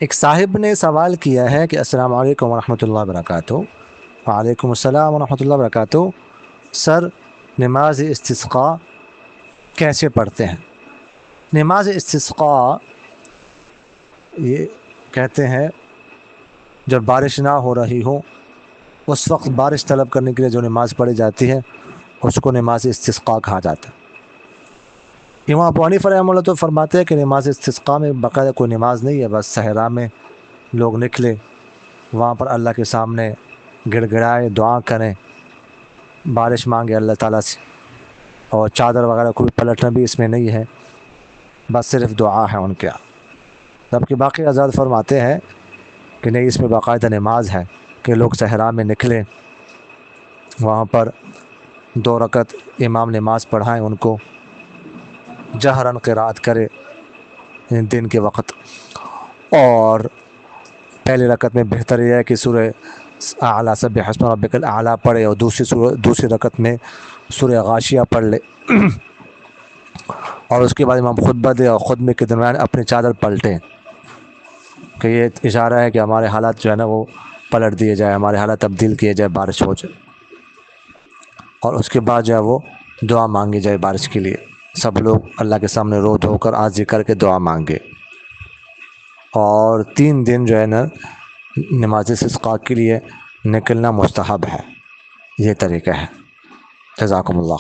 ایک صاحب نے سوال کیا ہے کہ السلام علیکم ورحمۃ اللہ وبرکاتہ۔ وعلیکم السلام ورحمۃ اللہ وبرکاتہ۔ سر، نماز استسقاء کیسے پڑھتے ہیں؟ نماز استسقاء یہ کہتے ہیں جب بارش نہ ہو رہی ہو اس وقت بارش طلب کرنے کے لیے جو نماز پڑھی جاتی ہے اس کو نماز استسقاء کہا جاتا ہے۔ امام ابو حنیفہ رحمہ اللہ تو فرماتے ہیں کہ نماز استسقاء میں باقاعدہ کوئی نماز نہیں ہے، بس صحرا میں لوگ نکلے، وہاں پر اللہ کے سامنے گڑ گڑائے، دعا کریں، بارش مانگے اللہ تعالیٰ سے، اور چادر وغیرہ کوئی پلٹنا بھی اس میں نہیں ہے، بس صرف دعا ہے ان کے یہاں۔ جبکہ باقی حضرات فرماتے ہیں کہ نہیں، اس میں باقاعدہ نماز ہے کہ لوگ صحرا میں نکلیں، وہاں پر 2 رکعت امام نماز پڑھائیں، ان کو جہراً قرات کرے دن کے وقت، اور پہلی رکعت میں بہتر یہ ہے کہ سورہ اعلیٰ سبح اسم ربک الاعلیٰ پڑھے، اور دوسری رکعت میں سورہ غاشیہ پڑھ لے، اور اس کے بعد امام خطبہ دے اور خطبے کے درمیان اپنی چادر پلٹیں، کہ یہ اشارہ ہے کہ ہمارے حالات جو ہے نا وہ پلٹ دیے جائے، ہمارے حالات تبدیل کیے جائے، بارش ہو جائے، اور اس کے بعد جو ہے وہ دعا مانگی جائے بارش کے لیے۔ سب لوگ اللہ کے سامنے رو دھو کر عاجزی کر کے دعا مانگے، اور 3 دن جو ہے نا نماز استسقاء کے لیے نکلنا مستحب ہے۔ یہ طریقہ ہے۔ جزاکم اللہ۔